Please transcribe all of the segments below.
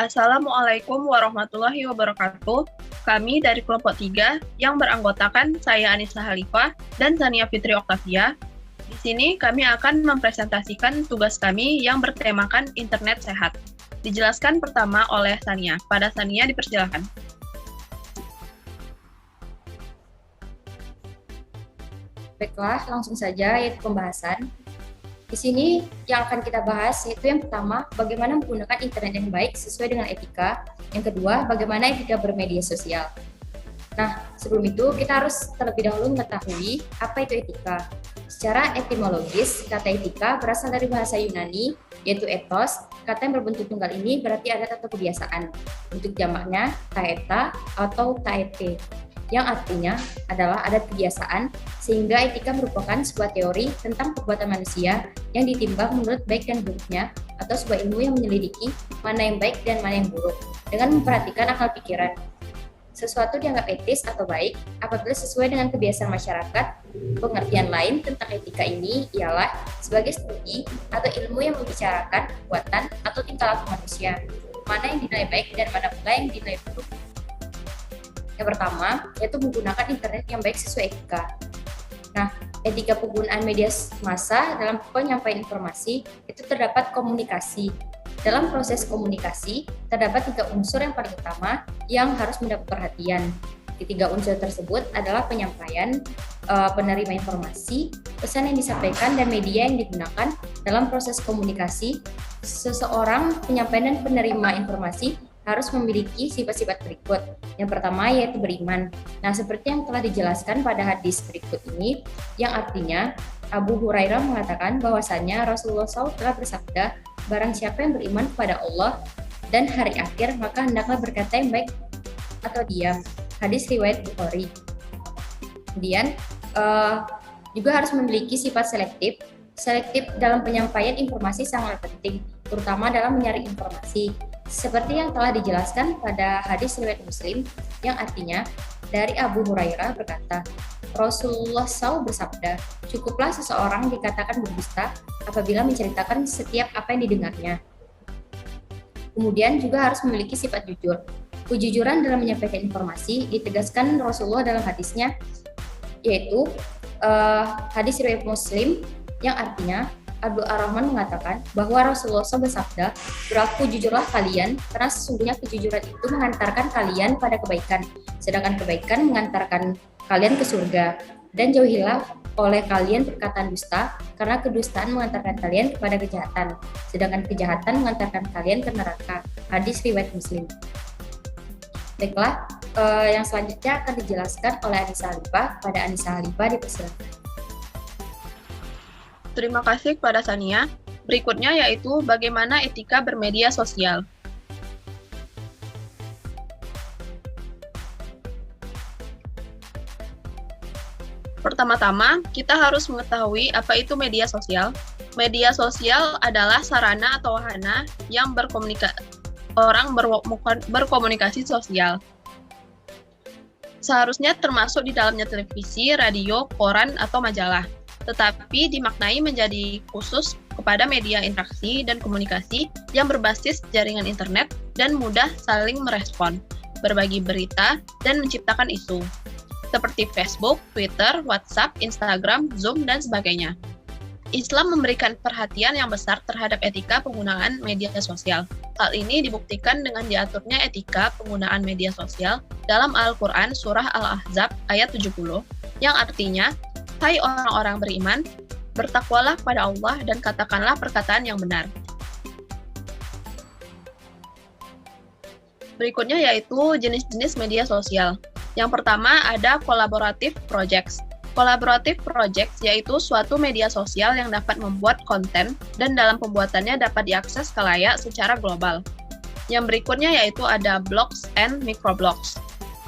Assalamualaikum warahmatullahi wabarakatuh. Kami dari kelompok 3 yang beranggotakan saya Anissa Halifah dan Zania Fitri Oktavia. Di sini kami akan mempresentasikan tugas kami yang bertemakan internet sehat. Dijelaskan pertama oleh Sania. Pada Sania dipersilakan. Baiklah, langsung saja yaitu pembahasan. Di sini yang akan kita bahas yaitu yang pertama, bagaimana menggunakan internet yang baik sesuai dengan etika. Yang kedua, bagaimana etika bermedia sosial. Nah, sebelum itu kita harus terlebih dahulu mengetahui apa itu etika. Secara etimologis, kata etika berasal dari bahasa Yunani, yaitu ethos. Kata yang berbentuk tunggal ini berarti adat atau kebiasaan. Bentuk jamaknya taeta atau taete, yang artinya adalah adat kebiasaan, sehingga etika merupakan sebuah teori tentang perbuatan manusia yang ditimbang menurut baik dan buruknya, atau sebuah ilmu yang menyelidiki mana yang baik dan mana yang buruk, dengan memperhatikan akal pikiran. Sesuatu dianggap etis atau baik apabila sesuai dengan kebiasaan masyarakat. Pengertian lain tentang etika ini ialah sebagai studi atau ilmu yang membicarakan perbuatan atau tingkah laku manusia, mana yang dinilai baik dan mana pula yang dinilai buruk. Yang pertama, yaitu menggunakan internet yang baik sesuai etika. Nah, etika penggunaan media massa dalam penyampaian informasi itu terdapat komunikasi. Dalam proses komunikasi, terdapat 3 unsur yang paling utama yang harus mendapat perhatian. Ketiga unsur tersebut adalah penyampaian, penerima informasi, pesan yang disampaikan, dan media yang digunakan dalam proses komunikasi. Seseorang penyampaian dan penerima informasi harus memiliki sifat-sifat berikut. Yang pertama yaitu beriman. Nah, seperti yang telah dijelaskan pada hadis berikut ini, yang artinya Abu Hurairah mengatakan bahwasannya Rasulullah SAW telah bersabda, barang siapa yang beriman kepada Allah dan hari akhir, maka hendaklah berkata yang baik atau diam. Hadis riwayat Bukhari. Kemudian juga harus memiliki sifat selektif. Selektif dalam penyampaian informasi sangat penting, terutama dalam menyaring informasi. Seperti yang telah dijelaskan pada hadis riwayat Muslim, yang artinya dari Abu Hurairah berkata, Rasulullah SAW bersabda, cukuplah seseorang dikatakan berdusta apabila menceritakan setiap apa yang didengarnya. Kemudian juga harus memiliki sifat jujur. Kejujuran dalam menyampaikan informasi ditegaskan Rasulullah dalam hadisnya, yaitu hadis riwayat Muslim, yang artinya Abdul Ar-Rahman mengatakan bahwa Rasulullah SAW bersabda, berlaku jujurlah kalian, karena sesungguhnya kejujuran itu mengantarkan kalian pada kebaikan, sedangkan kebaikan mengantarkan kalian ke surga. Dan jauhilah oleh kalian perkataan dusta, karena kedustaan mengantarkan kalian kepada kejahatan, sedangkan kejahatan mengantarkan kalian ke neraka. Hadis riwayat Muslim. Baiklah, yang selanjutnya akan dijelaskan oleh Anissa Halifah. Pada Anissa Halifah dipersilakan. Terima kasih kepada Sania. Berikutnya yaitu bagaimana etika bermedia sosial. Pertama-tama, kita harus mengetahui apa itu media sosial. Media sosial adalah sarana atau wahana yang berkomunikasi sosial. Seharusnya termasuk di dalamnya televisi, radio, koran, atau majalah. Tetapi dimaknai menjadi khusus kepada media interaksi dan komunikasi yang berbasis jaringan internet dan mudah saling merespon, berbagi berita, dan menciptakan isu, seperti Facebook, Twitter, WhatsApp, Instagram, Zoom, dan sebagainya. Islam memberikan perhatian yang besar terhadap etika penggunaan media sosial. Hal ini dibuktikan dengan diaturnya etika penggunaan media sosial dalam Al-Quran Surah Al-Ahzab ayat 70, yang artinya, hai orang-orang beriman, bertakwalah kepada Allah dan katakanlah perkataan yang benar. Berikutnya yaitu jenis-jenis media sosial. Yang pertama ada collaborative projects. Collaborative projects yaitu suatu media sosial yang dapat membuat konten dan dalam pembuatannya dapat diakses khalayak secara global. Yang berikutnya yaitu ada blogs and microblogs,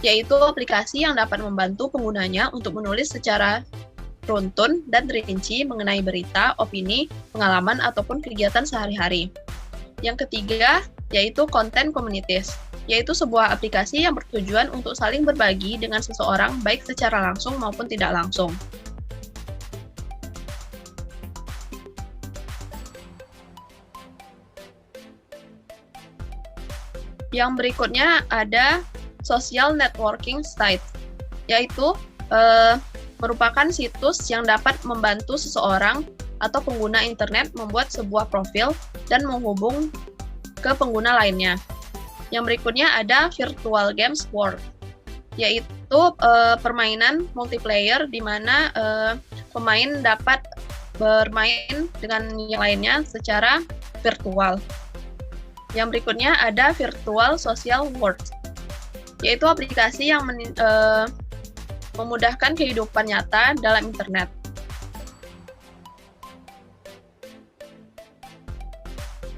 yaitu aplikasi yang dapat membantu penggunanya untuk menulis secara runtun dan rinci mengenai berita, opini, pengalaman, ataupun kegiatan sehari-hari. Yang ketiga, yaitu content communities, yaitu sebuah aplikasi yang bertujuan untuk saling berbagi dengan seseorang baik secara langsung maupun tidak langsung. Yang berikutnya ada social networking site, yaitu merupakan situs yang dapat membantu seseorang atau pengguna internet membuat sebuah profil dan menghubung ke pengguna lainnya. Yang berikutnya ada virtual games world, yaitu permainan multiplayer di mana pemain dapat bermain dengan yang lainnya secara virtual. Yang berikutnya ada virtual social world, yaitu aplikasi yang memudahkan kehidupan nyata dalam internet.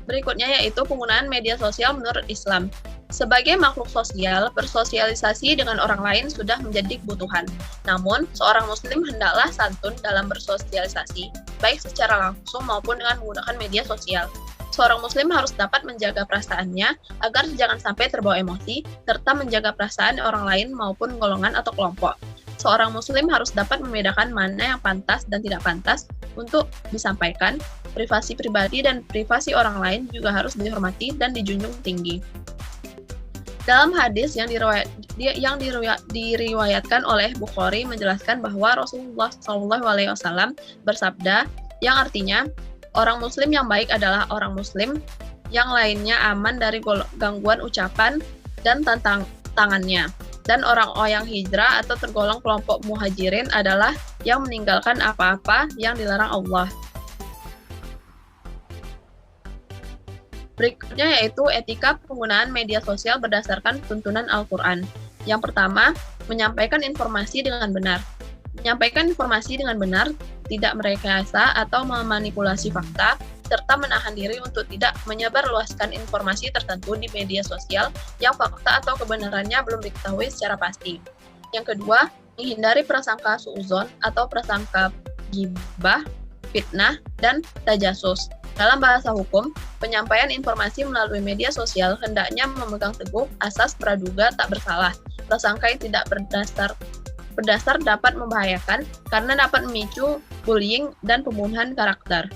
Berikutnya yaitu penggunaan media sosial menurut Islam. Sebagai makhluk sosial, bersosialisasi dengan orang lain sudah menjadi kebutuhan. Namun, seorang muslim hendaklah santun dalam bersosialisasi, baik secara langsung maupun dengan menggunakan media sosial. Seorang muslim harus dapat menjaga perasaannya agar jangan sampai terbawa emosi, serta menjaga perasaan orang lain maupun golongan atau kelompok. Seorang muslim harus dapat membedakan mana yang pantas dan tidak pantas untuk disampaikan. Privasi pribadi dan privasi orang lain juga harus dihormati dan dijunjung tinggi. Dalam hadis yang diriwayatkan oleh Bukhari menjelaskan bahwa Rasulullah SAW bersabda, yang artinya, orang muslim yang baik adalah orang muslim yang lainnya aman dari gangguan ucapan dan tantangannya. Dan orang-orang yang hijrah atau tergolong kelompok muhajirin adalah yang meninggalkan apa-apa yang dilarang Allah. Berikutnya yaitu etika penggunaan media sosial berdasarkan tuntunan Al-Quran. Yang pertama, menyampaikan informasi dengan benar. Menyampaikan informasi dengan benar, tidak merekayasa atau memanipulasi fakta, serta menahan diri untuk tidak menyebarluaskan informasi tertentu di media sosial yang fakta atau kebenarannya belum diketahui secara pasti. Yang kedua, menghindari prasangka suudzon atau prasangka ghibah, fitnah, dan tajasus. Dalam bahasa hukum, penyampaian informasi melalui media sosial hendaknya memegang teguh asas praduga tak bersalah. Prasangka yang tidak berdasar dapat membahayakan karena dapat memicu bullying dan pembunuhan karakter.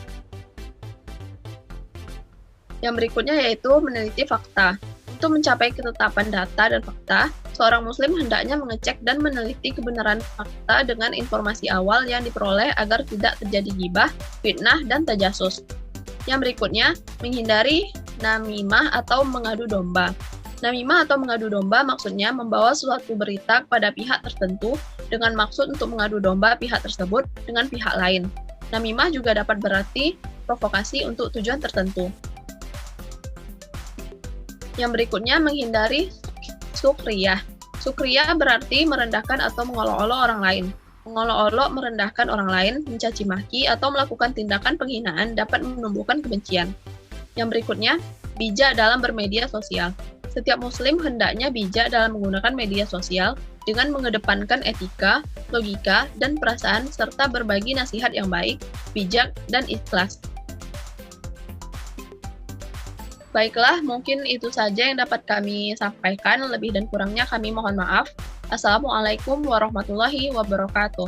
Yang berikutnya yaitu meneliti fakta. Untuk mencapai ketetapan data dan fakta, seorang muslim hendaknya mengecek dan meneliti kebenaran fakta dengan informasi awal yang diperoleh agar tidak terjadi ghibah, fitnah, dan tajasus. Yang berikutnya, menghindari namimah atau mengadu domba. Namimah atau mengadu domba maksudnya membawa suatu berita kepada pihak tertentu dengan maksud untuk mengadu domba pihak tersebut dengan pihak lain. Namimah juga dapat berarti provokasi untuk tujuan tertentu. Yang berikutnya, menghindari sukriyah. Sukriyah berarti merendahkan atau mengolok-olok orang lain. Mengolok-olok, merendahkan orang lain, mencaci maki, atau melakukan tindakan penghinaan dapat menumbuhkan kebencian. Yang berikutnya, bijak dalam bermedia sosial. Setiap muslim hendaknya bijak dalam menggunakan media sosial dengan mengedepankan etika, logika, dan perasaan serta berbagi nasihat yang baik, bijak, dan ikhlas. Baiklah, mungkin itu saja yang dapat kami sampaikan. Lebih dan kurangnya kami mohon maaf. Assalamualaikum warahmatullahi wabarakatuh.